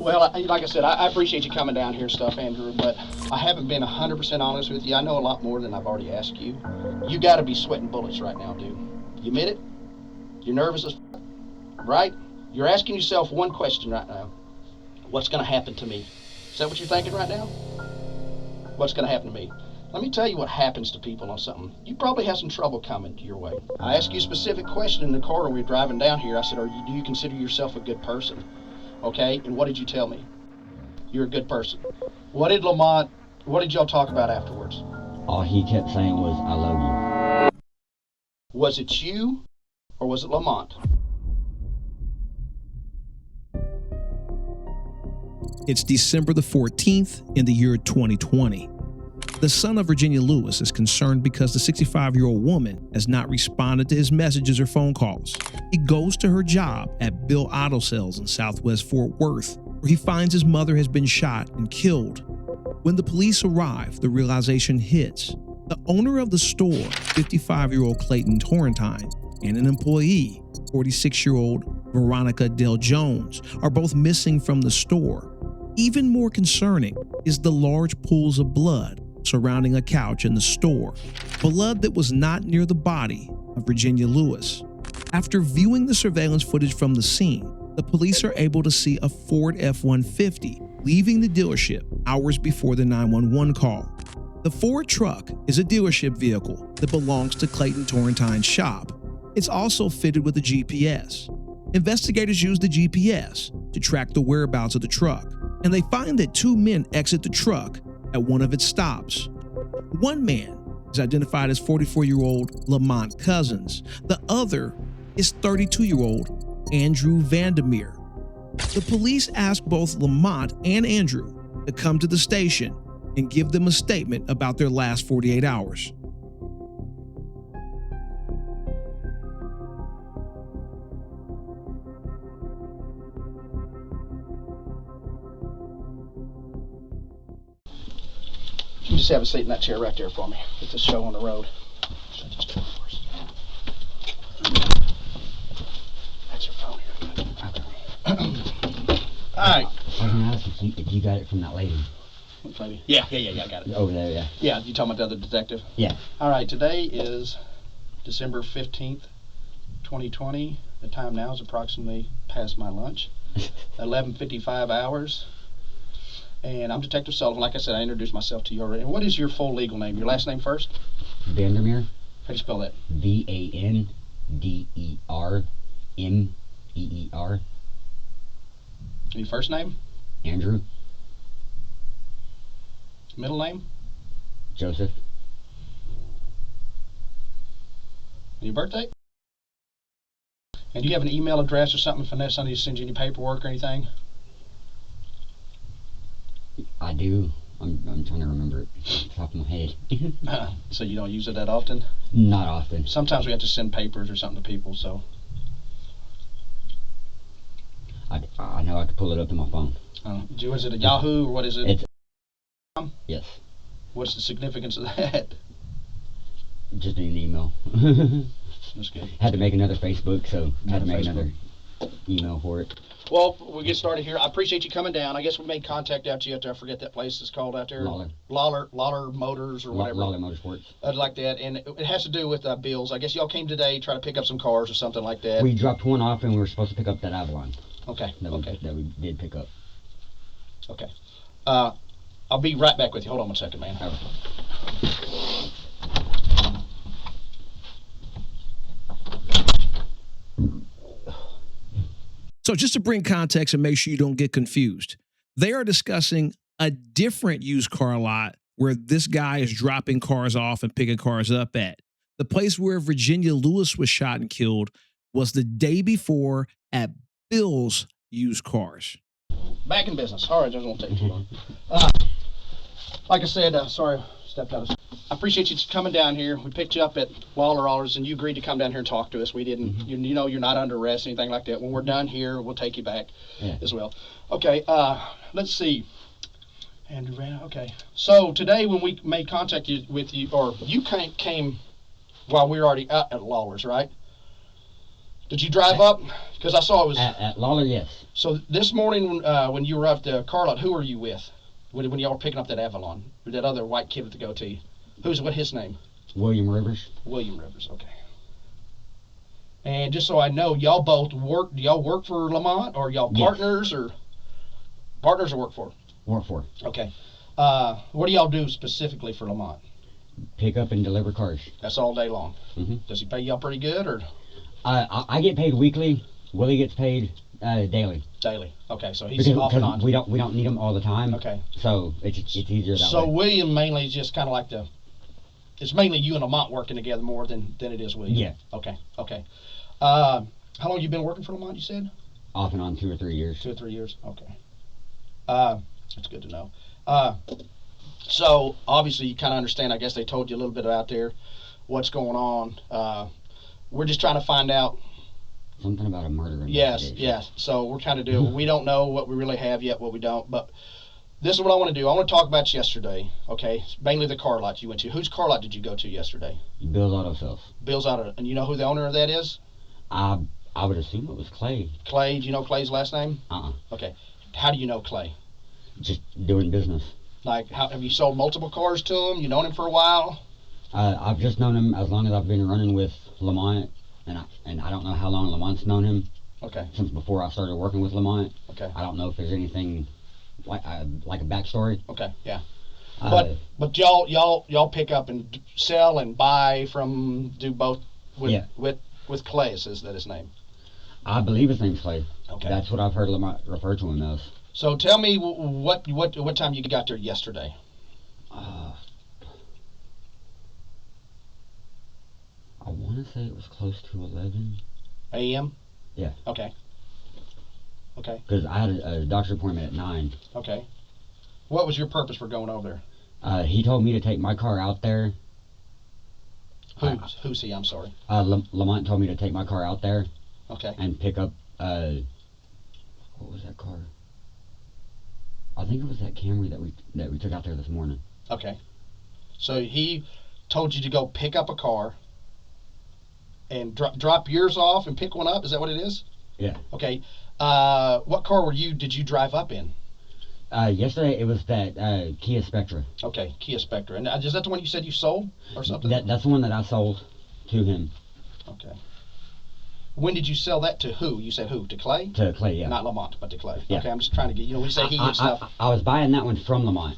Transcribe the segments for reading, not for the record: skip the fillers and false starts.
Well, like I said, I appreciate you coming down here and stuff, Andrew, but I haven't been 100% honest with you. I know a lot more than I've already asked you. You got to be sweating bullets right now, dude. You admit it? You're nervous as right? You're asking yourself one question right now. What's going to happen to me? Is that what you're thinking right now? What's going to happen to me? Let me tell you what happens to people on something. You probably have some trouble coming your way. I asked you a specific question in the car when we were driving down here. I said, do you consider yourself a good person? Okay, and what did you tell me? You're a good person. What did y'all talk about afterwards? All he kept saying was, I love you. Was it you or was it Lamont? It's December the 14th in the year 2020. The son of Virginia Lewis is concerned because the 65-year-old woman has not responded to his messages or phone calls. He goes to her job at Bill Auto Sales in Southwest Fort Worth, where he finds his mother has been shot and killed. When the police arrive, the realization hits. The owner of the store, 55-year-old Clayton Torrentine, and an employee, 46-year-old Veronica Del Jones, are both missing from the store. Even more concerning is the large pools of blood surrounding a couch in the store, blood that was not near the body of Virginia Lewis. After viewing the surveillance footage from the scene, the police are able to see a Ford F-150 leaving the dealership hours before the 911 call. The Ford truck is a dealership vehicle that belongs to Clayton Torrentine's shop. It's also fitted with a GPS. Investigators use the GPS to track the whereabouts of the truck, and they find that two men exit the truck at one of its stops. One man is identified as 44-year-old Lamont Cousins. The other is 32-year-old Andrew Vandermeer. The police ask both Lamont and Andrew to come to the station and give them a statement about their last 48 hours. You just have a seat in that chair right there for me. Get this show on the road. That's your phone here. All right. I was going to ask if you got it from that lady. What lady? Yeah, I got it. Over there, yeah. Yeah, you talking about the other detective? Yeah. All right, today is December 15th, 2020. The time now is approximately past my lunch. 11:55 hours. And I'm Detective Sullivan. Like I said, I introduced myself to you already. And what is your full legal name? Your last name first? Vandermeer. How do you spell that? Vandermeer. Your first name? Andrew. Middle name? Joseph. And your birthday? And do you have an email address or something if somebody sends you any paperwork or anything? I do. I'm trying to remember it off the top of my head. So you don't use it that often? Not often. Sometimes we have to send papers or something to people, so. I know I can pull it up in my phone. Is it a Yahoo or what is it? It's yes. What's the significance of that? Just an email. That's good. Had to make another Facebook, so had to make another email for it. Well, we'll get started here. I appreciate you coming down. I guess we made contact out to you out there. I forget that place is called out there. Lawler Motors or whatever. Lawler Motorsports. Like that. And it has to do with bills. I guess y'all came today try to pick up some cars or something like that. We dropped one off and we were supposed to pick up that Avalon. Okay. That we did pick up. Okay. I'll be right back with you. Hold on one second, man. All right. So just to bring context and make sure you don't get confused, they are discussing a different used car lot where this guy is dropping cars off and picking cars up at. The place where Virginia Lewis was shot and killed was the day before at Bill's Used Cars. Back in business. All right, that won't take too long. Like I said, sorry, stepped out of. I appreciate you coming down here. We picked you up at Lawler's, and you agreed to come down here and talk to us. We didn't, you know, you're not under arrest, anything like that. When we're done here, we'll take you back as well. Okay, let's see. Andrew Van, okay. So today when we made contact with you, or you came while we were already out at Lawler's, right? Did you drive up? Because I saw it was... At Lawler, yes. So this morning when you were up the car lot, who were you with? When y'all were picking up that Avalon? Or that other white kid with the goatee? What his name? William Rivers. William Rivers, okay. And just so I know, y'all both work, do y'all work for Lamont, or y'all partners, or partners or work for? Work for. Okay. What do y'all do specifically for Lamont? Pick up and deliver cars. That's all day long. Mm-hmm. Does he pay y'all pretty good, or? I get paid weekly. Willie gets paid daily. Daily. Okay, so he's off and on. We don't need him all the time. Okay. So it's easier that way. So William mainly is just kind of like it's mainly you and Lamont working together more than it is William. Yeah. Okay. How long you been working for Lamont, you said? Off and on 2 or 3 years. 2 or 3 years. Okay. That's good to know. So obviously you kind of understand. I guess they told you a little bit out there what's going on. We're just trying to find out. Something about a murder. Yes. So we're kind of doing. We don't know what we really have yet, what we don't. But this is what I want to do. I want to talk about yesterday. Okay, mainly the car lot you went to. Whose car lot did you go to yesterday? Bill's Auto Sales. Bill's Auto, and you know who the owner of that is? I would assume it was Clay. Clay. Do you know Clay's last name? Okay. How do you know Clay? Just doing business. Like, have you sold multiple cars to him? You known him for a while? I've just known him as long as I've been running with Lamont, and I don't know how long Lamont's known him. Okay. Since before I started working with Lamont. Okay. I don't know if there's anything like a backstory. Okay. Yeah. But y'all pick up and sell and buy from, do both with Clay. Is that his name? I believe his name's Clay. Okay. That's what I've heard Lamont refer to him as. So tell me what time you got there yesterday? I want to say it was close to 11 a.m. Yeah. Okay. Because I had a doctor's appointment at 9. Okay. What was your purpose for going over there? He told me to take my car out there. Who's he? I'm sorry. Lamont told me to take my car out there. Okay. And pick up what was that car? I think it was that Camry that we took out there this morning. Okay. So he told you to go pick up a car and drop yours off and pick one up. Is that what it is? Yeah. Okay. What car did you drive up in? Yesterday it was that Kia Spectra. Okay, Kia Spectra. And is that the one you said you sold or something? That's the one that I sold to him. Okay. When did you sell that to who? You said who? To Clay? To Clay, yeah. Not Lamont, but to Clay. Yeah. Okay, I'm just trying to get, when you say he and stuff. I was buying that one from Lamont.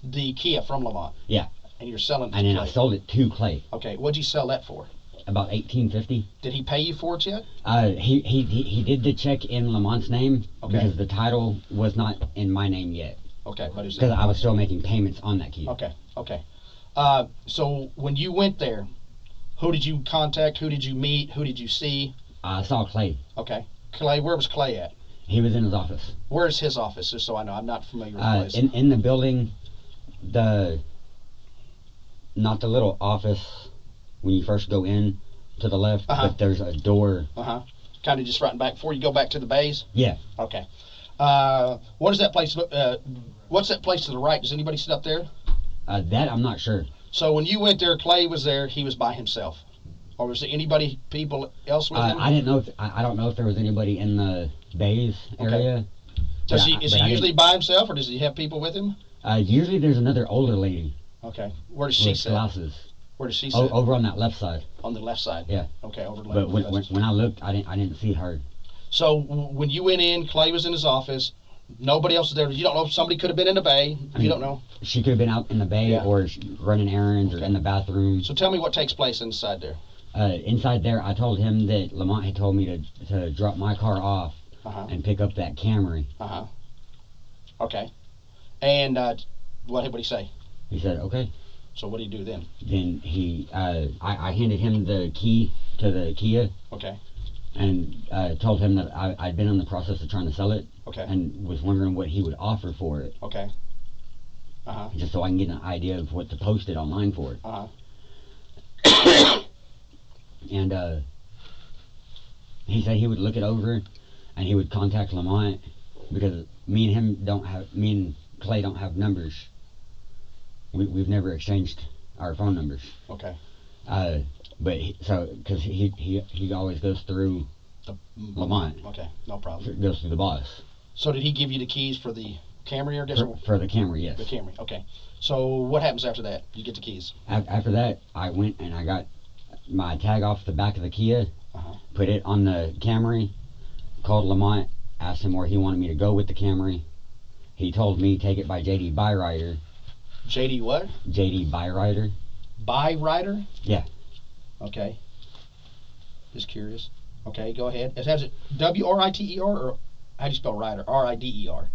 The Kia from Lamont? Yeah. And you're selling it to Clay. And then Clay. I sold it to Clay. Okay, what'd you sell that for? About $18.50. Did he pay you for it yet? He did the check in Lamont's name. Okay. Because the title was not in my name yet. Okay, but because I was still making payments on that Kia. Okay. So when you went there, who did you contact? Who did you meet? Who did you see? I saw Clay. Okay. Clay, where was Clay at? He was in his office. Where's his office, just so I know? I'm not familiar with the place. In the building, not the little office when you first go in to the left, but there's a door. Kind of just right back before you go back to the bays? Yeah. Okay. What is that place? What's that place to the right? Does anybody sit up there? That I'm not sure. So when you went there, Clay was there. He was by himself, or was there people else with him? I didn't know. I don't know if there was anybody in the bays area. Is he usually by himself, or does he have people with him? Usually there's another older lady. Okay. Where does she sit? Glasses. Where does she sit? Over on that left side. On the left side. Yeah. Okay. Over the left. But when I looked, I didn't see her. So when you went in, Clay was in his office. Nobody else was there. You don't know if somebody could have been in the bay. You don't know. She could have been out in the bay or running errands or in the bathroom. So tell me what takes place inside there. Inside there, I told him that Lamont had told me to drop my car off and pick up that Camry. Okay. And what did he say? He said, okay. So what did he do then? Then I handed him the key to the Kia. Okay. And told him that I'd been in the process of trying to sell it. Okay. And was wondering what he would offer for it. Okay. Just so I can get an idea of what to post it online for. And he said he would look it over and he would contact Lamont because me and Clay don't have numbers. We've never exchanged our phone numbers. Okay. But because he always goes through Lamont. Okay, no problem. It goes through the boss. So did he give you the keys for the Camry or For the Camry, yes. The Camry, okay. So what happens after that? You get the keys. After that, I went and I got my tag off the back of the Kia, put it on the Camry, called Lamont, asked him where he wanted me to go with the Camry. He told me take it by JD Byrider. JD what? JD Byrider. Byrider? Yeah. Okay. Just curious. Okay, go ahead. It has it W-R-I-T-E-R or how do you spell rider? R-I-D-E-R.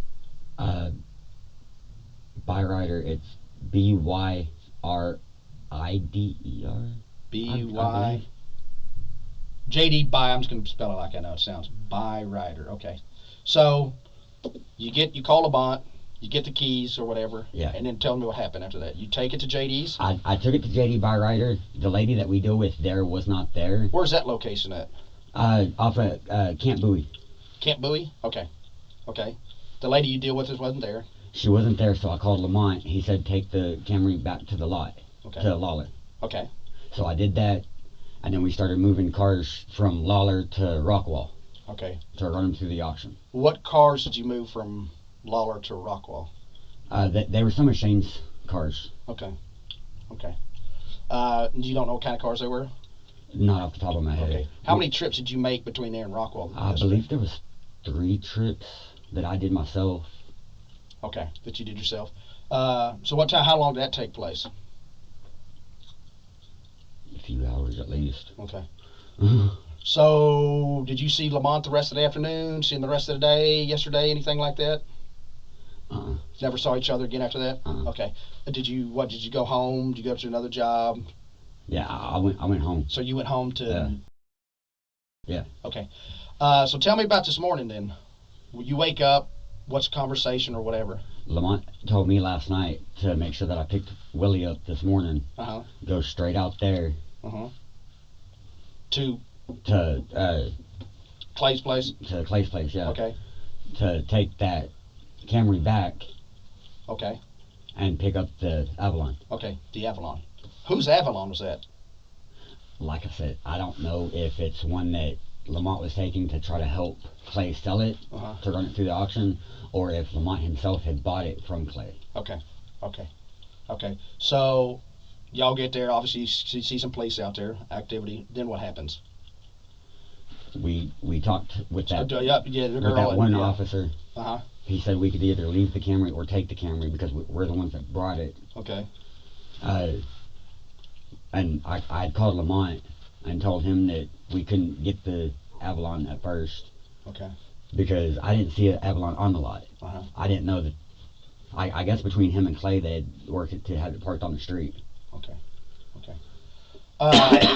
Byrider, it's B-Y-R-I-D-E-R. B-Y. JD By, I'm just going to spell it like I know it sounds. Byrider. Okay. So you call Lamont, you get the keys or whatever, and then tell me what happened after that. You take it to JD's? I took it to JD Byrider. The lady that we deal with there was not there. Where's that location at? Off of Camp Bowie. Camp Bowie? Okay. Okay. The lady you deal with wasn't there? She wasn't there, so I called Lamont. He said take the Camry back to the lot, to Lawler. Okay. So I did that, and then we started moving cars from Lawler to Rockwall. Okay. To run them through the auction. What cars did you move from Lawler to Rockwall? They were some of Shane's cars. Okay. Okay. You don't know what kind of cars they were? Not off the top of my head. Okay. How many trips did you make between there and Rockwall? I believe there was 3 trips that I did myself. Okay, that you did yourself. So what time? How long did that take place? A few hours at least. Okay. So did you see Lamont the rest of the afternoon? See him the rest of the day? Yesterday? Anything like that? Never saw each other again after that. Okay. Did you go home? Did you go to another job? Yeah, I went home. So you went home to. Yeah. Okay. So tell me about this morning then. You wake up. What's the conversation or whatever? Lamont told me last night to make sure that I picked Willie up this morning. Go straight out there. To Clay's place? To Clay's place, yeah. Okay. To take that Camry back. Okay. And pick up the Avalon. Okay, the Avalon. Whose Avalon was that? Like I said, I don't know if it's one that Lamont was taking to try to help Clay sell it, to run it through the auction, or if Lamont himself had bought it from Clay. Okay. Okay. Okay. So y'all get there, obviously you see some police out there, activity, then what happens? We talked with that, the with girl that one officer. Uh-huh. He said we could either leave the Camry or take the Camry because we're the ones that brought it. Okay. And I had called Lamont and told him that we couldn't get the Avalon at first. Okay. Because I didn't see an Avalon on the lot. I didn't know that. I guess between him and Clay, they had worked it to have it parked on the street. Okay. Okay.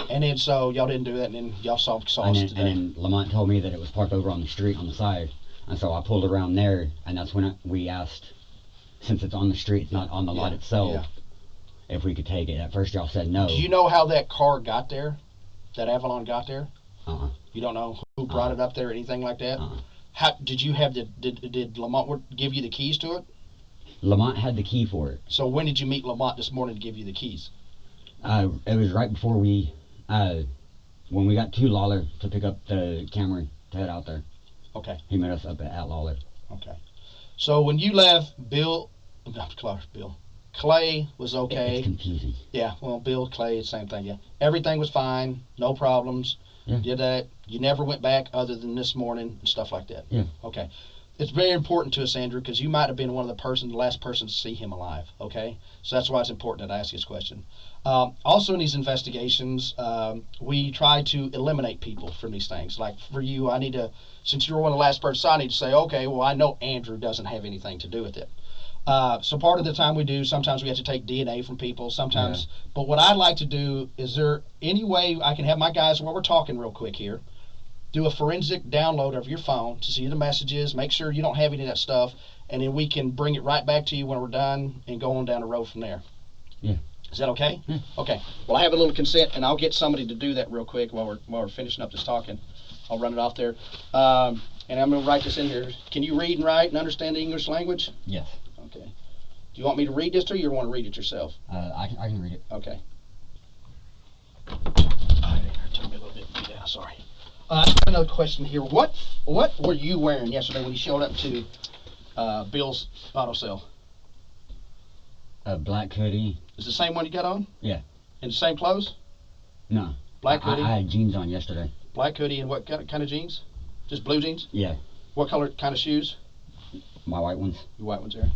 And then so y'all didn't do that, and then y'all saw us today. And then Lamont told me that it was parked over on the street on the side, and so I pulled around there, and that's when we asked, since it's on the street, not on the lot itself, if we could take it. At first y'all said no. Do you know how that car got there? That Avalon got there? You don't know who brought it up there or anything like that? How did you have did Lamont give you the keys to it? Lamont had the key for it. So when did you meet Lamont this morning to give you the keys? It was right before when we got to Lawler to pick up the Camry to head out there. Okay. He met us up at Lawler. Okay. So when you left, Clay was okay. It's confusing. Yeah, well, Bill, Clay, same thing, yeah. Everything was fine, no problems. Yeah. Did that. You never went back other than this morning and stuff like that. Yeah. Okay. It's very important to us, Andrew, because you might have been one of the last person to see him alive, okay? So that's why it's important that I ask this question. Also in these investigations, we try to eliminate people from these things. Like for you, since you're one of the last persons, I need to say, okay, well, I know Andrew doesn't have anything to do with it. So part of the time we do, sometimes we have to take DNA from people, sometimes. Yeah. But what I'd like to do, is there any way I can have my guys, while we're talking real quick here, do a forensic download of your phone to see the messages, make sure you don't have any of that stuff, and then we can bring it right back to you when we're done and go on down the road from there. Yeah. Is that okay? Yeah. Okay. Well, I have a little consent, and I'll get somebody to do that real quick while we're finishing up this talking. I'll run it off there. And I'm going to write this in here. Can you read and write and understand the English language? Yes. Okay. Do you want me to read this to you, or want to read it yourself? I can read it. Okay. All right, turn me a little bit. Yeah, sorry. I got another question here. What were you wearing yesterday when you showed up to Bill's auto sale? A black hoodie. Is the same one you got on? Yeah. In the same clothes? No. Black hoodie? I had jeans on yesterday. Black hoodie and what kind of jeans? Just blue jeans? Yeah. What color kind of shoes? My white ones. Your white ones there.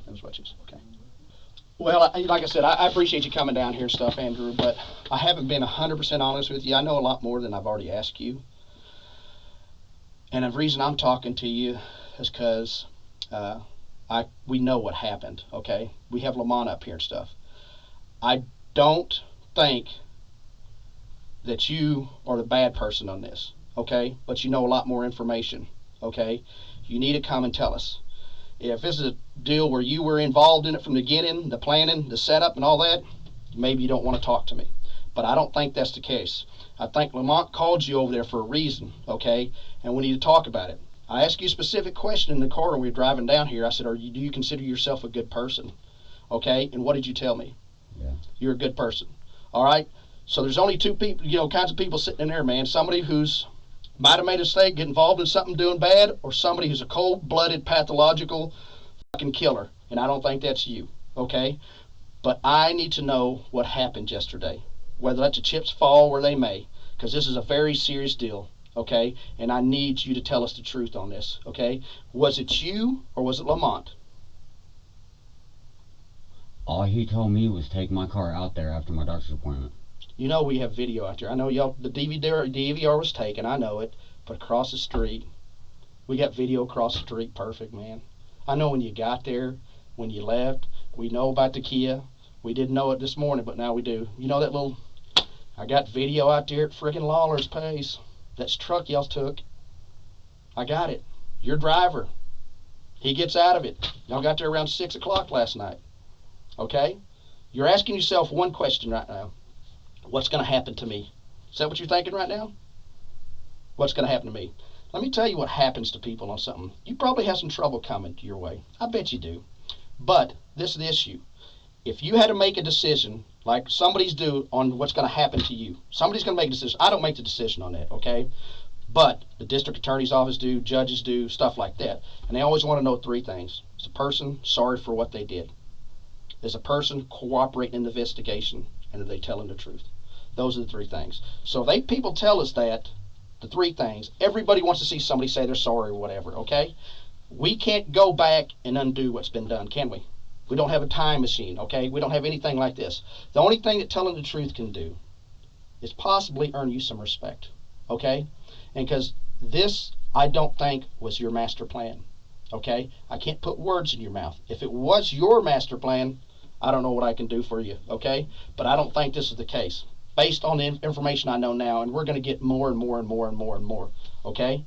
Those white shoes. Okay. Well, like I said, I appreciate you coming down here and stuff, Andrew, but I haven't been 100% honest with you. I know a lot more than I've already asked you. And the reason I'm talking to you is because we know what happened, okay? We have Lamont up here and stuff. I don't think that you are the bad person on this, okay? But you know a lot more information, okay? You need to come and tell us. If this is a deal where you were involved in it from the beginning, the planning, the setup, and all that, maybe you don't want to talk to me. But I don't think that's the case. I think Lamont called you over there for a reason, okay? And we need to talk about it. I asked you a specific question in the car when we were driving down here. I said, do you consider yourself a good person? Okay? And what did you tell me? Yeah. You're a good person. All right? So there's only two people, kinds of people sitting in there, man. Somebody who's might have made a mistake, get involved in something doing bad, or somebody who's a cold-blooded, pathological fucking killer. And I don't think that's you, okay? But I need to know what happened yesterday, whether let the chips fall where they may, because this is a very serious deal, okay? And I need you to tell us the truth on this, okay? Was it you or was it Lamont? All he told me was take my car out there after my doctor's appointment. You know we have video out there. I know y'all, the DVR was taken, I know it, but across the street, we got video across the street, perfect, man. I know when you got there, when you left, we know about the Kia. We didn't know it this morning, but now we do. You know that little, I got video out there at friggin' Lawler's Place. That's truck y'all took. I got it. Your driver. He gets out of it. Y'all got there around 6 o'clock last night. Okay? You're asking yourself one question right now. What's going to happen to me? Is that what you're thinking right now? What's going to happen to me? Let me tell you what happens to people on something. You probably have some trouble coming your way. I bet you do. But this is the issue. If you had to make a decision, like somebody's due on what's going to happen to you, somebody's going to make a decision. I don't make the decision on that, okay? But the district attorney's office do, judges do, stuff like that. And they always want to know three things. Is a person sorry for what they did? Is a person cooperating in the investigation? And are they telling the truth? Those are the three things. So if people tell us that, the three things, everybody wants to see somebody say they're sorry or whatever, okay? We can't go back and undo what's been done, can we? We don't have a time machine, okay? We don't have anything like this. The only thing that telling the truth can do is possibly earn you some respect, okay? And because this, I don't think, was your master plan, okay? I can't put words in your mouth. If it was your master plan, I don't know what I can do for you, okay? But I don't think this is the case, based on the information I know now, and we're going to get more and more and more and more and more, okay?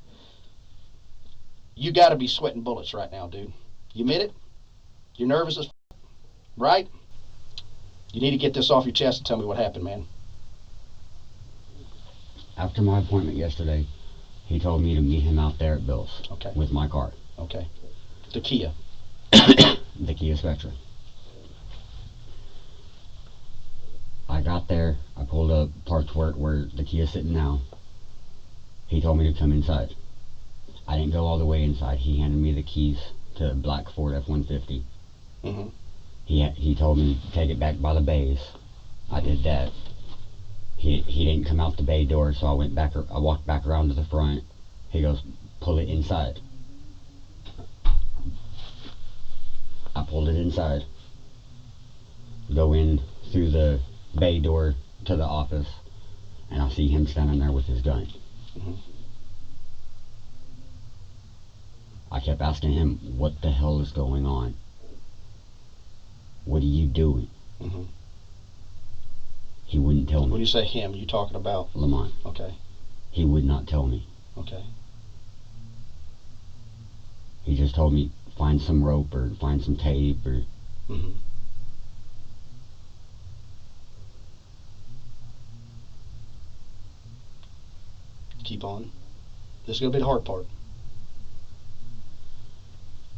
You got to be sweating bullets right now, dude. You admit it? You're nervous as right? You need to get this off your chest and tell me what happened, man. After my appointment yesterday, he told me to meet him out there at Bill's. Okay. With my car. Okay. The Kia. The Kia Spectra. I got there, I pulled up, parked where the Kia's sitting now. He told me to come inside. I didn't go all the way inside. He handed me the keys to a black Ford F-150. Mm-hmm. He told me to take it back by the bays. I did that. He didn't come out the bay door, so I walked back around to the front. He goes, pull it inside. I pulled it inside. Go in through the bay door to the office, and I see him standing there with his gun. Mm-hmm. I kept asking him, what the hell is going on? What are you doing? Mm-hmm. He wouldn't tell me. When you say him, you talking about? Lamont. Okay. He would not tell me. Okay. He just told me, find some rope or find some tape or... Mm-hmm. Keep on. This is going to be the hard part.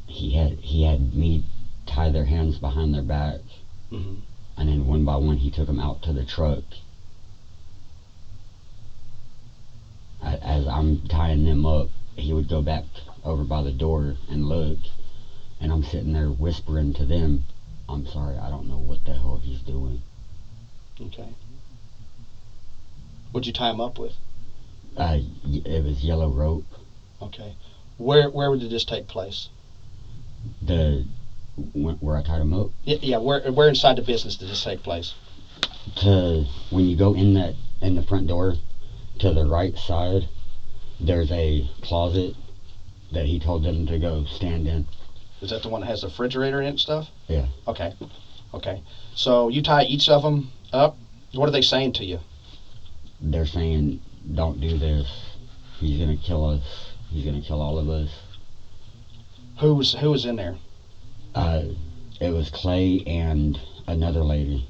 He had me tie their hands behind their back. Mm-hmm. And then one by one he took them out to the truck. I I'm tying them up, he would go back over by the door and look, and I'm sitting there whispering to them, I'm sorry, I don't know what the hell he's doing. Okay. What'd you tie him up with? It was yellow rope. Okay. Where did this take place? Where I tied him up? Yeah, where inside the business did this take place? When you go in the front door, to the right side, there's a closet that he told them to go stand in. Is that the one that has the refrigerator in it and stuff? Yeah. Okay. So you tie each of them up. What are they saying to you? They're saying, don't do this. He's gonna kill us. He's gonna kill all of us. Who was in there? It was Clay and another lady.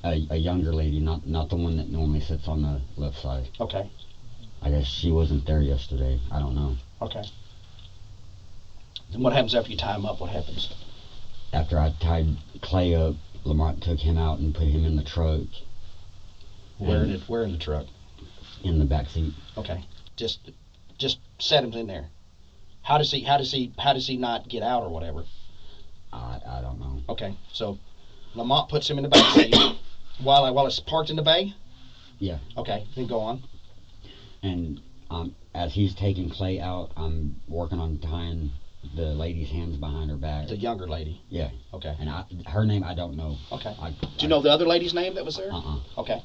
A younger lady, not the one that normally sits on the left side. Okay. I guess she wasn't there yesterday. I don't know. Okay. And what happens after you tie him up? What happens? After I tied Clay up, Lamont took him out and put him in the truck. Where in the truck? In the back seat. Okay. Just set him in there. How does he not get out or whatever? I don't know. Okay. So Lamont puts him in the back seat while it's parked in the bay? Yeah. Okay. Then go on. And as he's taking Clay out, I'm working on tying the lady's hands behind her back. The younger lady? Yeah. Okay. And her name I don't know. Okay. Do you know the other lady's name that was there? Okay.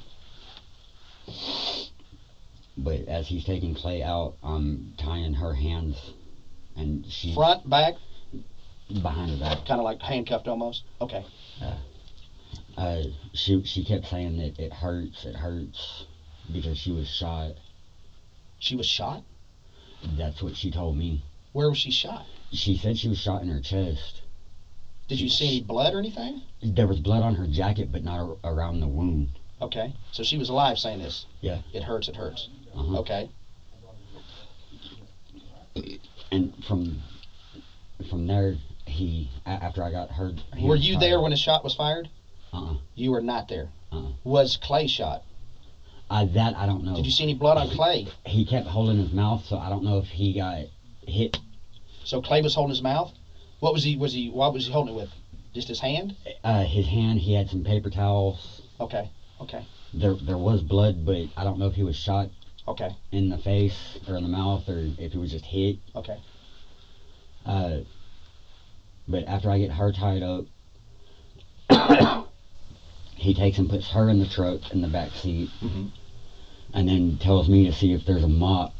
But as he's taking Clay out, I'm tying her hands, and she front, back, behind her back, kind of like handcuffed almost. Okay. She kept saying that it hurts because she was shot. She was shot? That's what she told me. Where was she shot? She said she was shot in her chest. Did you see any blood or anything? There was blood on her jacket, but not around the wound. Okay. So she was alive saying this? Yeah. It hurts. Uh-huh. Okay. And from there, after I got hurt... Were you there when the shot was fired? Uh-uh. You were not there? Uh-uh. Was Clay shot? That I don't know. Did you see any blood on Clay? He kept holding his mouth, so I don't know if he got hit. So Clay was holding his mouth? What was he holding it with? Just his hand? His hand, he had some paper towels. Okay. There was blood, but I don't know if he was shot in the face or in the mouth or if he was just hit. Okay. But after I get her tied up, he takes and puts her in the truck in the back seat, and then tells me to see if there's a mop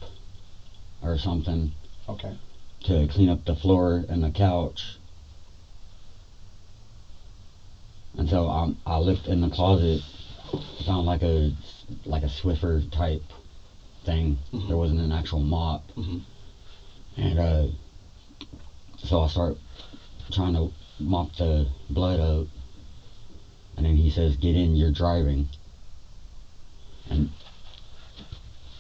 or something to clean up the floor and the couch. And so I looked in the closet, found like a Swiffer type thing. There wasn't an actual mop. And so I start trying to mop the blood up, and then he says, "Get in, you're driving." And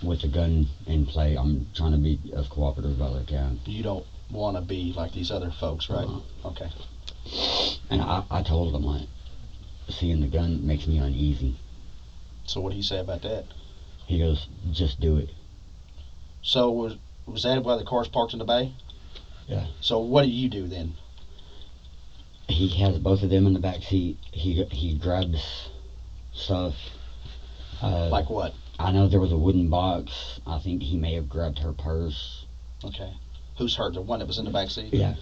with the gun in play, I'm trying to be as cooperative as I can. You don't want to be like these other folks, right? Okay. And I told him, like, seeing the gun makes me uneasy. So what do you say about that? He goes, "Just do it." So was that why the car's parked in the bay? Yeah. So what do you do then? He has both of them in the back seat. He grabs stuff. Like what? I know there was a wooden box. I think he may have grabbed her purse. Okay. Who's hurt? The one that was in the back seat? Yeah.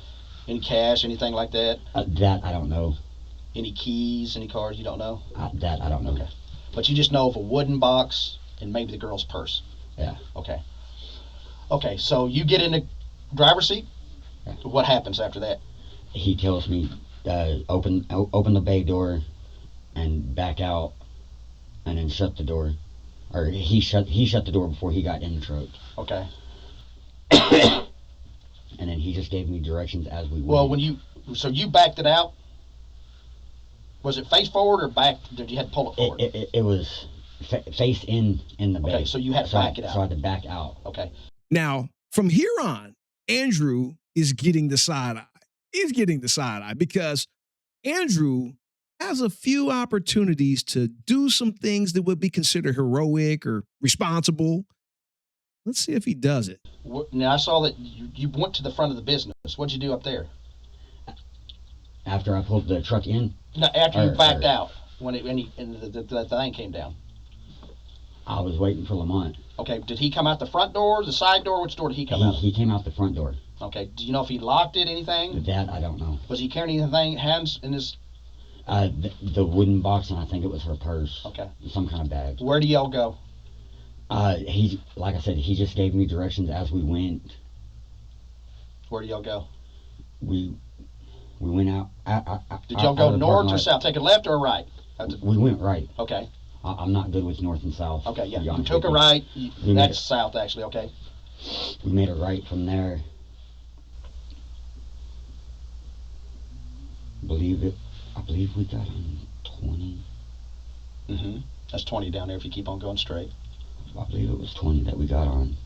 Any cash, anything like that? That I don't know. Any keys, any cards? You don't know? That I don't know. Okay. But you just know of a wooden box and maybe the girl's purse? Yeah. Okay. Okay, so you get in the driver's seat? Yeah. What happens after that? He tells me, open the bay door and back out, and then shut the door. Or he shut the door before he got in the truck. Okay. And then he just gave me directions as we went. Well, so you backed it out? Was it face forward or back? Did you have to pull it forward? It was face in the bay. Okay, so you had to back it out. So I had to back out. Okay. Now, from here on, Andrew is getting the side eye. He's getting the side eye because Andrew has a few opportunities to do some things that would be considered heroic or responsible. Let's see if he does it. Now, I saw that you went to the front of the business. What'd you do up there? After I pulled the truck in? No, after you backed out, when the thing came down. I was waiting for Lamont. Okay, did he come out the front door, the side door? Which door did he come out? He came out the front door. Okay, do you know if he locked it, anything? That I don't know. Was he carrying anything, hands in his... The wooden box, and I think it was her purse. Okay. Some kind of bag. Where do y'all go? He, like I said, he just gave me directions as we went. Where do y'all go? We went out. Did y'all go north or south? Take a left or a right? We went right. Okay. I'm not good with north and south. Okay, yeah. You took a right. That's south, actually. Okay. We made a right from there. I believe we got on 20. Mm-hmm. That's 20 down there if you keep on going straight. I believe it was 20 that we got on.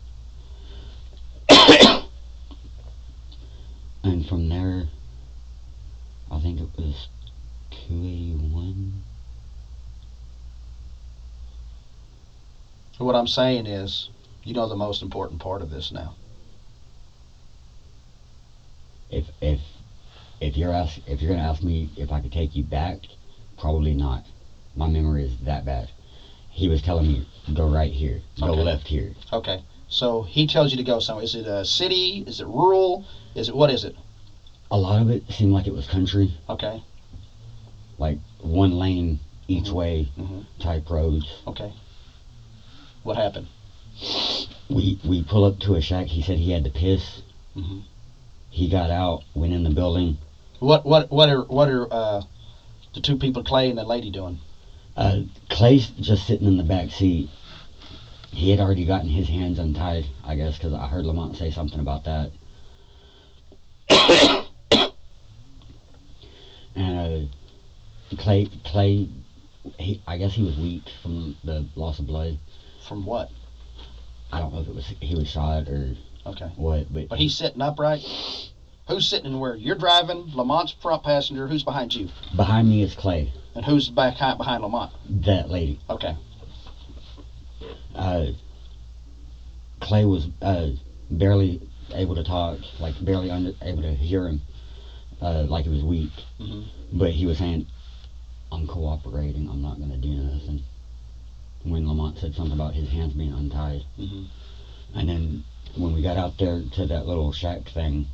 And from there, I think it was 281. What I'm saying is, you know the most important part of this now. If you're gonna ask me if I could take you back, probably not. My memory is that bad. He was telling me, go right here, go left here. Okay. So he tells you to go somewhere. Is it a city? Is it rural? What is it? A lot of it seemed like it was country. Okay. Like one lane each way type roads. Okay. What happened? We pull up to a shack. He said he had to piss. Mm-hmm. He got out, went in the building. What are the two people, Clay and the lady, doing? Clay's just sitting in the back seat. He had already gotten his hands untied, I guess, because I heard Lamont say something about that. And Clay, I guess he was weak from the loss of blood. From what? I don't know if he was shot or what. But he's sitting upright? Who's sitting in where? You're driving, Lamont's front passenger. Who's behind you? Behind me is Clay. And who's behind Lamont? That lady. Okay. Clay was barely able to talk, like barely able to hear him, like he was weak. Mm-hmm. But he was saying, I'm cooperating, I'm not going to do nothing. When Lamont said something about his hands being untied. Mm-hmm. And then when we got out there to that little shack thing,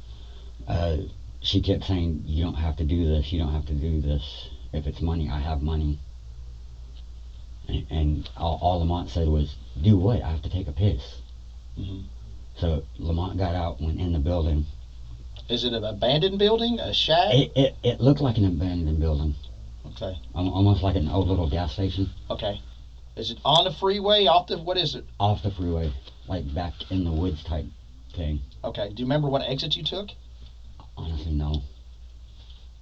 she kept saying, you don't have to do this, you don't have to do this. If it's money, I have money. And all Lamont said was, do what? I have to take a piss. Mm-hmm. So Lamont got out, went in the building. Is it an abandoned building, a shack? It looked like an abandoned building. Okay. Almost like an old little gas station. Okay. Is it on the freeway, what is it? Off the freeway, like back in the woods type thing. Okay. Do you remember what exit you took? Honestly, no.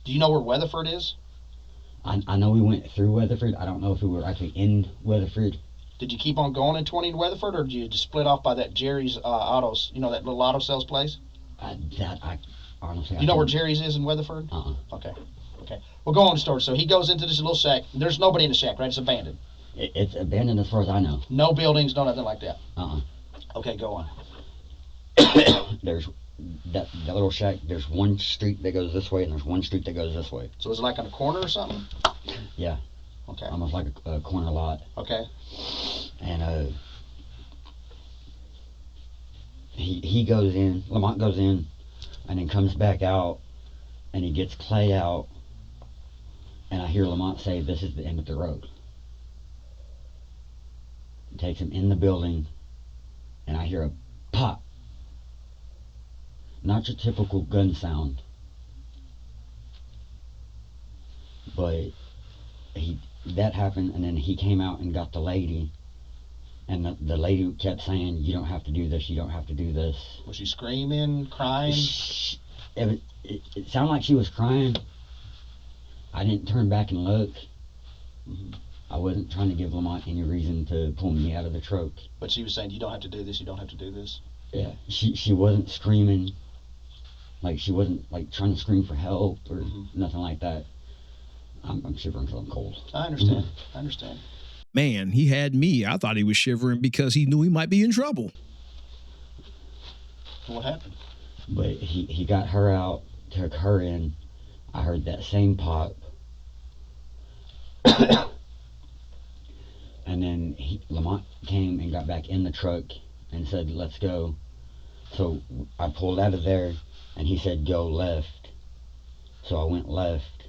Do you know where Weatherford is? I know we went through Weatherford. I don't know if we were actually in Weatherford. Did you keep on going in 20 in Weatherford, or did you just split off by that Jerry's Autos, you know, that little auto sales place? I honestly... You know where Jerry's is in Weatherford? Okay. Well, go on to story. So he goes into this little shack. There's nobody in the shack, right? It's abandoned. It's abandoned as far as I know. No buildings, no nothing like that. Okay, go on. There's that little shack. There's one street that goes this way, and there's one street that goes this way. So is it like on a corner or something? Yeah. Okay. Almost like a corner lot. Okay. And he goes in. Lamont goes in, and then comes back out, and he gets Clay out, and I hear Lamont say, "This is the end of the road." He takes him in the building, and I hear a pop. Not your typical gun sound, but that happened, and then he came out and got the lady, and the lady kept saying, "You don't have to do this, you don't have to do this." Was she screaming, crying? It sounded like she was crying. I didn't turn back and look. Mm-hmm. I wasn't trying to give Lamont any reason to pull me out of the truck. But she was saying, "You don't have to do this, you don't have to do this." Yeah, she wasn't screaming. Like, she wasn't like trying to scream for help or nothing like that. I'm shivering because I'm cold. I understand. I understand. Man, he had me. I thought he was shivering because he knew he might be in trouble. What happened? But he got her out, took her in. I heard that same pop. And then Lamont came and got back in the truck and said, let's go. So I pulled out of there, and he said, go left. So I went left,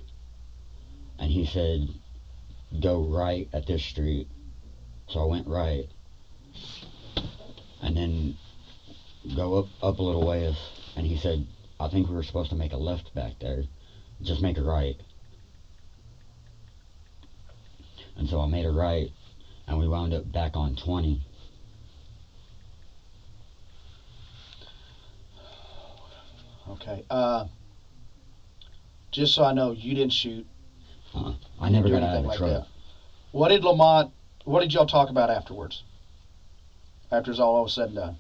and he said, go right at this street. So I went right, and then go up a little ways, and he said, I think we were supposed to make a left back there. Just make a right. And so I made a right, and we wound up back on 20. Okay. Just so I know, you didn't shoot. I never do got out of anything the like truck. that. What did y'all talk about afterwards? After it's all said and done?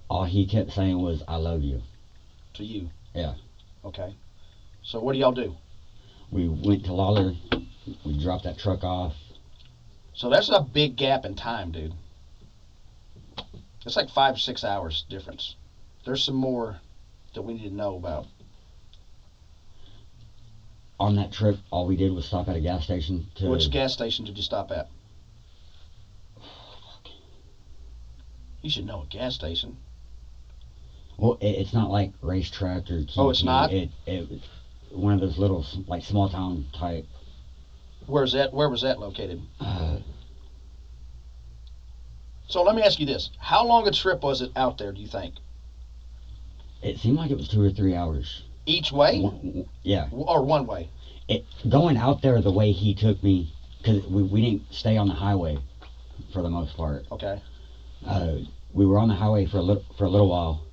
All he kept saying was, I love you. To you? Yeah. Okay. So what do y'all do? We went to Lawler. We dropped that truck off. So that's a big gap in time, dude. It's like 5 or 6 hours difference. There's some more that we need to know about. On that trip, all we did was stop at a gas station. Which gas station did you stop at? You should know a gas station. Well, it's not like Racetrack or Kiki. Oh, it's not? It one of those little, like, small town type. Where was that located? So let me ask you this. How long a trip was it out there, do you think? It seemed like it was 2 or 3 hours. Each way? Yeah. Or one way? Going out there the way he took me, because we didn't stay on the highway for the most part. Okay. We were on the highway for a little while,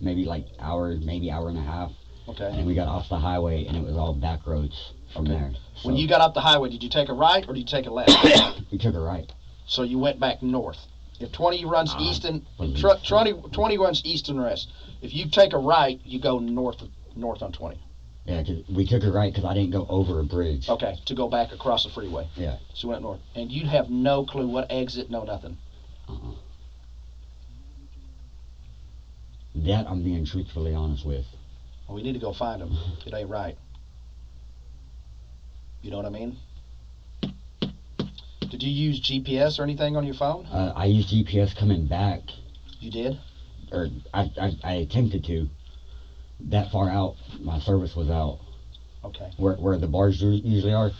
maybe like maybe hour and a half. Okay. And we got off the highway, and it was all back roads from there. So when you got off the highway, did you take a right or did you take a left? we took a right. So you went back north. If 20 runs east and 20 runs east and west. If you take a right, you go north on 20. Yeah, 'cause we took a right because I didn't go over a bridge. Okay, to go back across the freeway. Yeah. So you went north, and you have no clue what exit, no nothing. That I'm being truthfully honest with. Well, we need to go find them. It ain't right. You know what I mean? Did you use GPS or anything on your phone? I used GPS coming back. You did? Or I attempted to. That far out, my service was out. Okay. Where the bars usually are,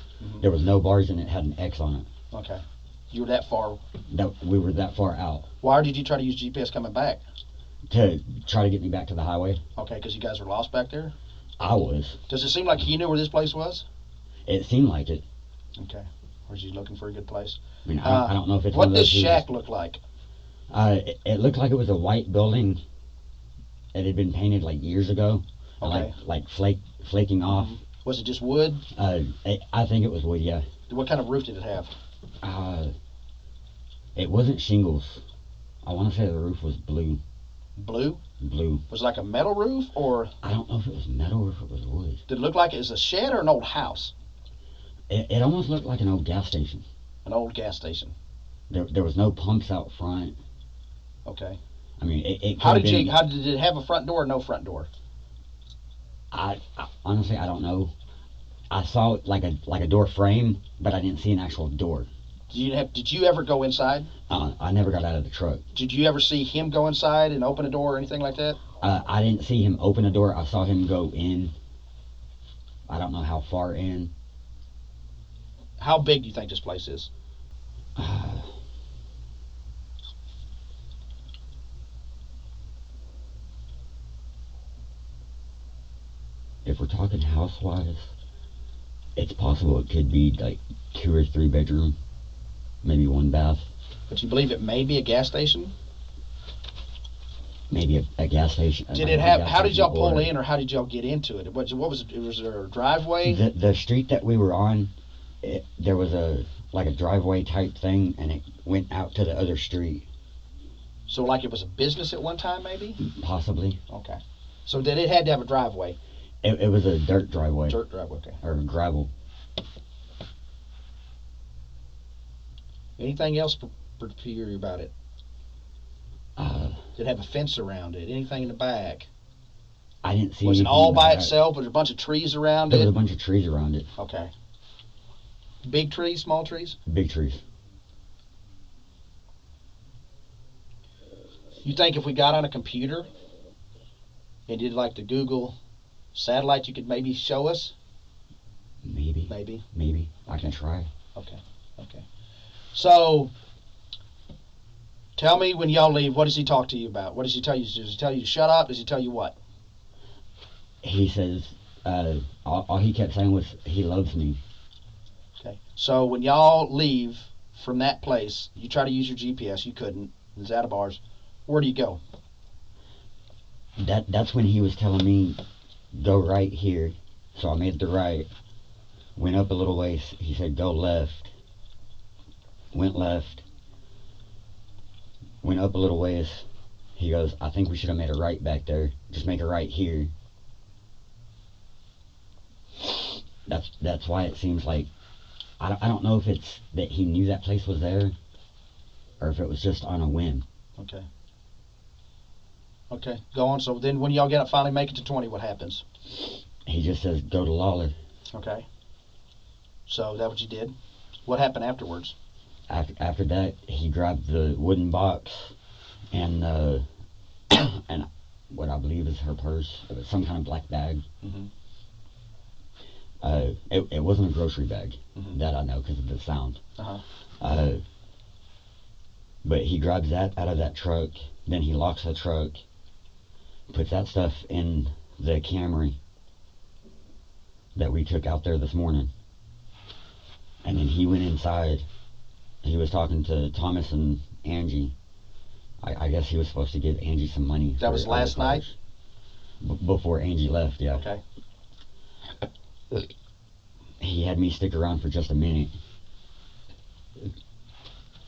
there was no bars and it had an X on it. Okay. You were that far? We were that far out. Why did you try to use GPS coming back? To try to get me back to the highway. Okay, because you guys were lost back there? I was. Does it seem like he knew where this place was? It seemed like it. Okay. Was he looking for a good place? I mean, I don't know if it's what one of those. What does shack look like? It looked like it was a white building. It had been painted like years ago. Okay. Like flaking off. Was it just wood? I think it was wood, yeah. What kind of roof did it have? It wasn't shingles. I want to say the roof was blue. Blue? Blue. Was it like a metal roof, or? I don't know if it was metal or if it was wood. Did it look like it was a shed or an old house? It almost looked like an old gas station. An old gas station. There was no pumps out front. Okay. I mean, it How did it have a front door or no front door? I honestly, I don't know. I saw like a door frame, but I didn't see an actual door. Did you ever go inside? I never got out of the truck. Did you ever see him go inside and open a door or anything like that? I didn't see him open a door. I saw him go in. I don't know how far in. How big do you think this place is? If we're talking house-wise, it's possible it could be like 2 or 3 bedroom, maybe 1 bath. But you believe it may be a gas station? Maybe a gas station. Did it have? How did y'all pull in, or how did y'all get into it? Was there a driveway? The street that we were on, there was a driveway type thing, and it went out to the other street. So like it was a business at one time, maybe? Possibly. Okay. So then it had to have a driveway. It was a dirt driveway. Dirt driveway, okay. Or gravel. Anything else peculiar about it? Did it have a fence around it? Anything in the back? I didn't see. Was it anything all by about itself? Was there a bunch of trees around There it? was a bunch of trees around it. Okay. Big trees, small trees? Big trees. You think if we got on a computer and did like the Google satellite, you could maybe show us? Maybe. Maybe. I can try. Okay. So, tell me when y'all leave, what does he talk to you about? What does he tell you? Does he tell you to shut up? Does he tell you what? He says, all he kept saying was, he loves me. Okay. So, when y'all leave from that place, you try to use your GPS. You couldn't. It's out of bars. Where do you go? That's when he was telling me, go right here. So I made the right. Went up a little ways. He said, go left. Went left. Went up a little ways. He goes, I think we should have made a right back there. Just make a right here. That's why it seems like, I don't know if it's that he knew that place was there, or if it was just on a whim. Okay, go on. So then when y'all finally make it to 20, what happens? He just says, go to Lawler. Okay. So that's what you did. What happened afterwards? After that, he grabbed the wooden box and and what I believe is her purse. It was some kind of black bag. Mm-hmm. It wasn't a grocery bag. Mm-hmm. That I know because of the sound. Uh-huh. But he grabs that out of that truck. Then he locks the truck. Puts that stuff in the Camry that we took out there this morning. And then he went inside. He was talking to Thomas and Angie. I guess he was supposed to give Angie some money. That was last night? Before Angie left, yeah. Okay. He had me stick around for just a minute.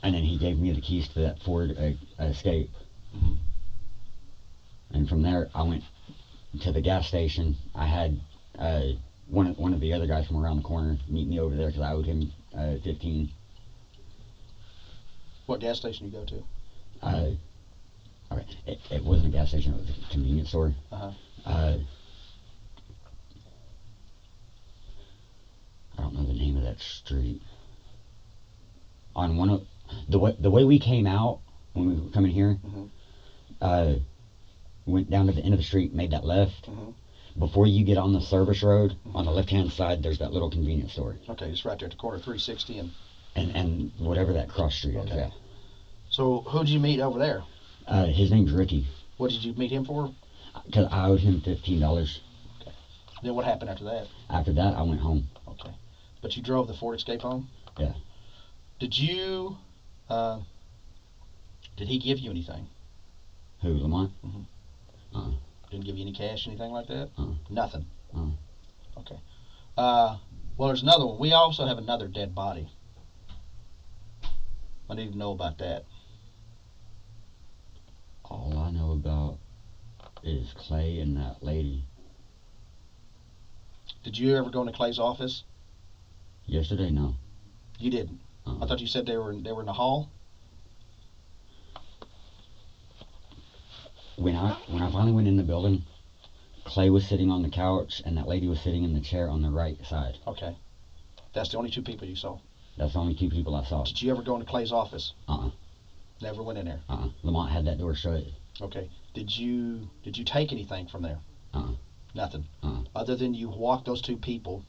And then he gave me the keys to that Ford Escape. Mm-hmm. And from there, I went to the gas station. I had one of the other guys from around the corner meet me over there because I owed him $15. What gas station you go to? Okay. It wasn't a gas station. It was a convenience store. Uh-huh. I don't know the name of that street. On one of the way we came out when we were coming here, Mm-hmm. Went down to the end of the street, made that left. Mm-hmm. Before you get on the service road, on the left-hand side, there's that little convenience store. Okay, it's right there at the corner of 360 and whatever that cross street is. Okay. Yeah. So who did you meet over there? His name's Ricky. What did you meet him for? Because I owed him $15. Okay. Then what happened after that? After that, I went home. Okay. But you drove the Ford Escape home? Yeah. Did you, did he give you anything? Who, Lamont? Mm-hmm. Uh-uh. Didn't give you any cash, anything like that? Uh-uh. Nothing? Uh-uh. Okay. Well, there's another one. We also have another dead body. I need to know about that. All I know about is Clay and that lady. Did you ever go into Clay's office? Yesterday, no. You didn't. Uh-uh. I thought you said they were in the hall. When I finally went in the building, Clay was sitting on the couch and that lady was sitting in the chair on the right side. Okay. That's the only two people you saw. That's the only two people I saw. Did you ever go into Clay's office? Uh-uh. Never went in there. Lamont had that door shut. Okay. Did you take anything from there? Nothing. Other than you walked those two people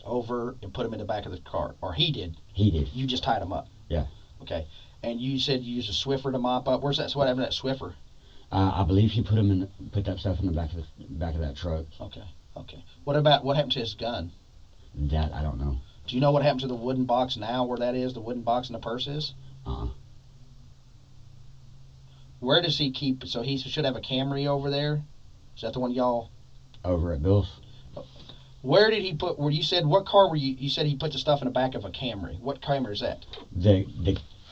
over and put them in the back of the car, or he did. He did. You just tied them up. Yeah. Okay. And you said you used a Swiffer to mop up. Where's that? What happened to that Swiffer? I believe he put that stuff in the back of that truck. Okay. What happened to his gun? That I don't know. Do you know what happened to the wooden box now? Where that is? The wooden box and the purse is? Where does he keep it? So he should have a Camry over there. Is that the one y'all? Over at Bill's. Where did he put? Where you said what car were you? You said he put the stuff in the back of a Camry. What Camry is that?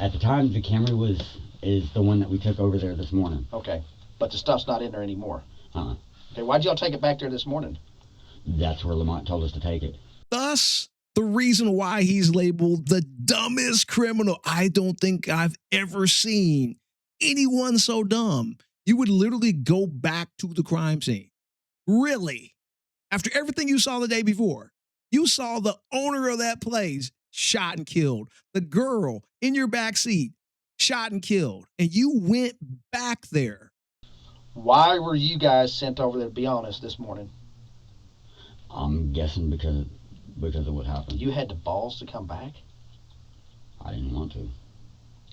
At the time the Camry is the one that we took over there this morning. Okay, but the stuff's not in there anymore. Okay, why'd y'all take it back there this morning? That's where Lamont told us to take it. Thus, the reason why he's labeled the dumbest criminal I don't think I've ever seen. anyone so dumb, you would literally go back to the crime scene? Really? After everything you saw the day before, you saw the owner of that place shot and killed, the girl in your back seat shot and killed, and you went back there. Why were you guys sent over there, to be honest, this morning? I'm guessing because of what happened. You had the balls to come back? I didn't want to.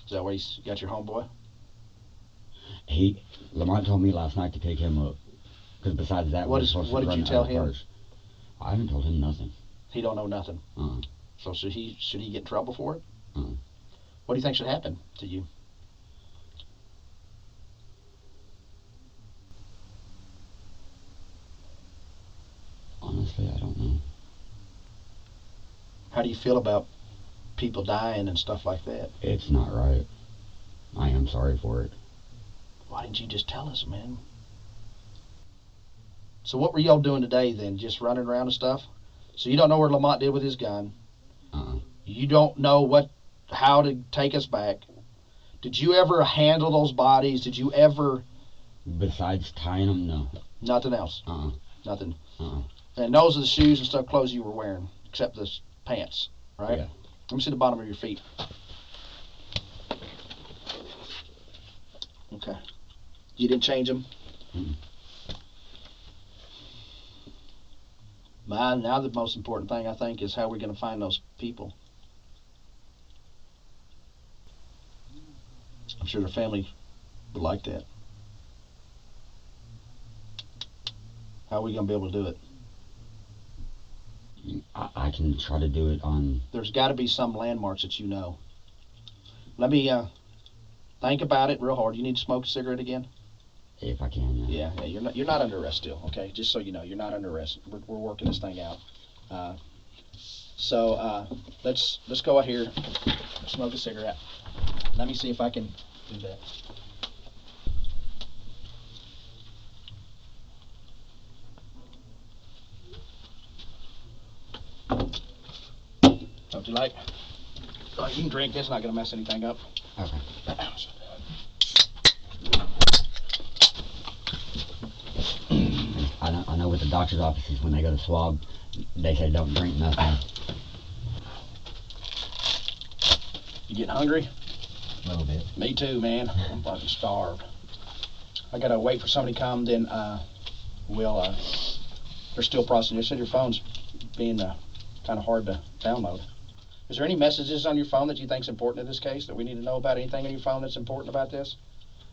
Is that where you got your homeboy? Lamont told me last night to pick him up. Because besides that, what did you tell him? First. I haven't told him nothing. He don't know nothing. So should he get in trouble for it? What do you think should happen to you? Honestly, I don't know. How do you feel about people dying and stuff like that? It's not right. I am sorry for it. Why didn't you just tell us, man? So what were y'all doing today then? Just running around and stuff? So you don't know what Lamont did with his gun. You don't know how to take us back. Did you ever handle those bodies? Did you ever... Besides tying them, no. Nothing else? Nothing? Uh-uh. And those are the shoes and stuff, clothes you were wearing, except the pants, right? Yeah. Let me see the bottom of your feet. Okay. You didn't change them? Mm-mm. Now the most important thing, I think, is how we're going to find those people. I'm sure their family would like that. How are we going to be able to do it? I can try to do it on... There's got to be some landmarks that you know. Let me think about it real hard. You need to smoke a cigarette again? If I can, yeah. Yeah, you're not under arrest still, okay? Just so you know, you're not under arrest. We're working this thing out. So let's go out here, smoke a cigarette. Let me see if I can do that. Don't you like? Oh, you can drink. It's not going to mess anything up. Okay. I know with the doctor's offices, when they go to swab, they say don't drink nothing. You getting hungry? A little bit. Me too, man. I'm fucking starved. I gotta wait for somebody to come, then we'll, they're still processing. You said your phone's being kind of hard to download. Is there any messages on your phone that you think's important in this case that we need to know about? Anything on your phone that's important about this?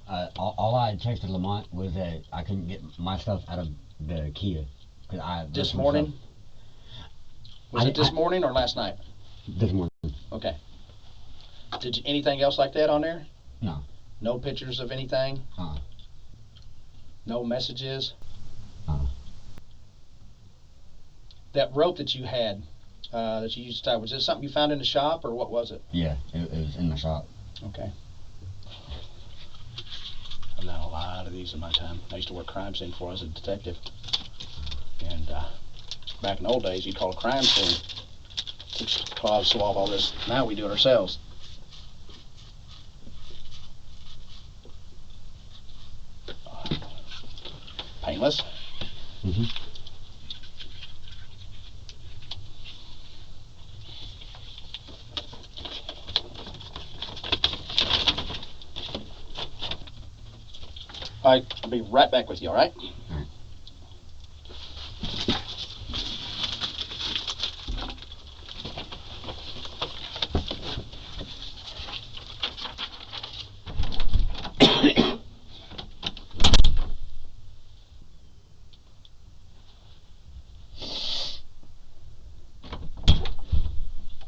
All I had texted Lamont was that I couldn't get my stuff out of the Kia. This morning? Was it this morning or last night? This morning. Okay. Did you, anything else like that on there? No. No pictures of anything? No messages? That rope that you had, that you used to tie, was this something you found in the shop or what was it? Yeah, it was in the shop. Okay. I've done a lot of these in my time. I used to work crime scene before I was a detective. And back in the old days, you'd call a crime scene. Swab all this. Now we do it ourselves. Painless. Mm-hmm. All right, I'll be right back with you, all right? All right.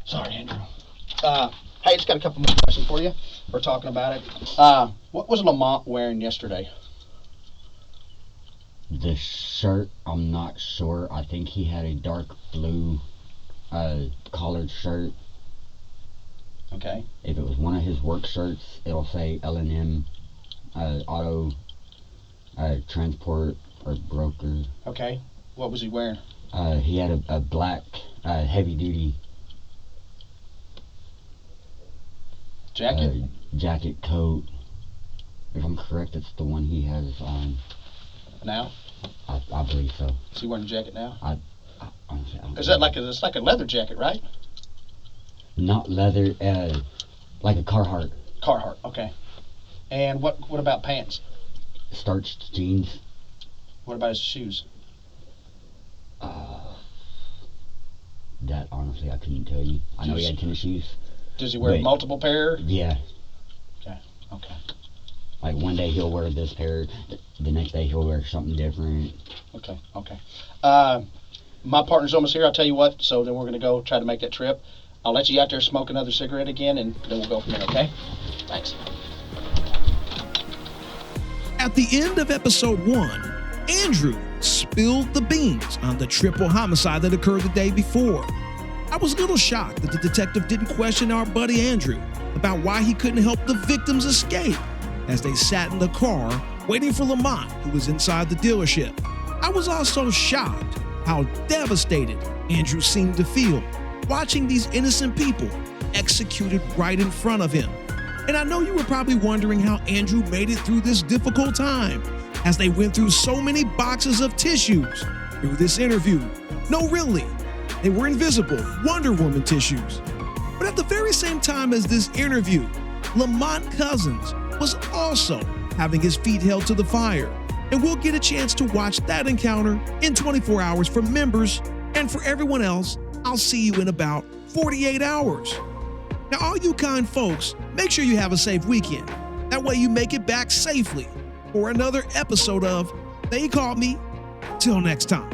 Sorry, Andrew. Hey, just got a couple more questions for you. We're talking about it. What was Lamont wearing yesterday? The shirt, I'm not sure. I think he had a dark blue collared shirt. Okay. If it was one of his work shirts, it'll say L&M Auto Transport or Broker. Okay. What was he wearing? He had a black heavy duty Jacket? jacket, coat. If I'm correct, it's the one he has on. Now? I believe so. Is he wearing a jacket now? Honestly, I don't Is that know. it's like a leather jacket, right? Not leather, like a Carhartt. Carhartt, okay. And what about pants? Starched jeans. What about his shoes? That honestly I couldn't tell you. I know he had tennis shoes. Does he wear Wait. multiple pair? Yeah. Okay. Like one day he'll wear this pair, the next day he'll wear something different. Okay. My partner's almost here, I'll tell you what, so then we're going to go try to make that trip. I'll let you out there smoke another cigarette again, and then we'll go from there, okay? Thanks. At the end of episode 1, Andrew spilled the beans on the triple homicide that occurred the day before. I was a little shocked that the detective didn't question our buddy Andrew about why he couldn't help the victims escape as they sat in the car waiting for Lamont, who was inside the dealership. I was also shocked how devastated Andrew seemed to feel watching these innocent people executed right in front of him. And I know you were probably wondering how Andrew made it through this difficult time as they went through so many boxes of tissues through this interview. No, really, they were invisible Wonder Woman tissues. But at the very same time as this interview, Lamont Cousins was also having his feet held to the fire. And we'll get a chance to watch that encounter in 24 hours for members, and for everyone else, I'll see you in about 48 hours. Now, all you kind folks, make sure you have a safe weekend. That way you make it back safely for another episode of They Called Me. Till next time.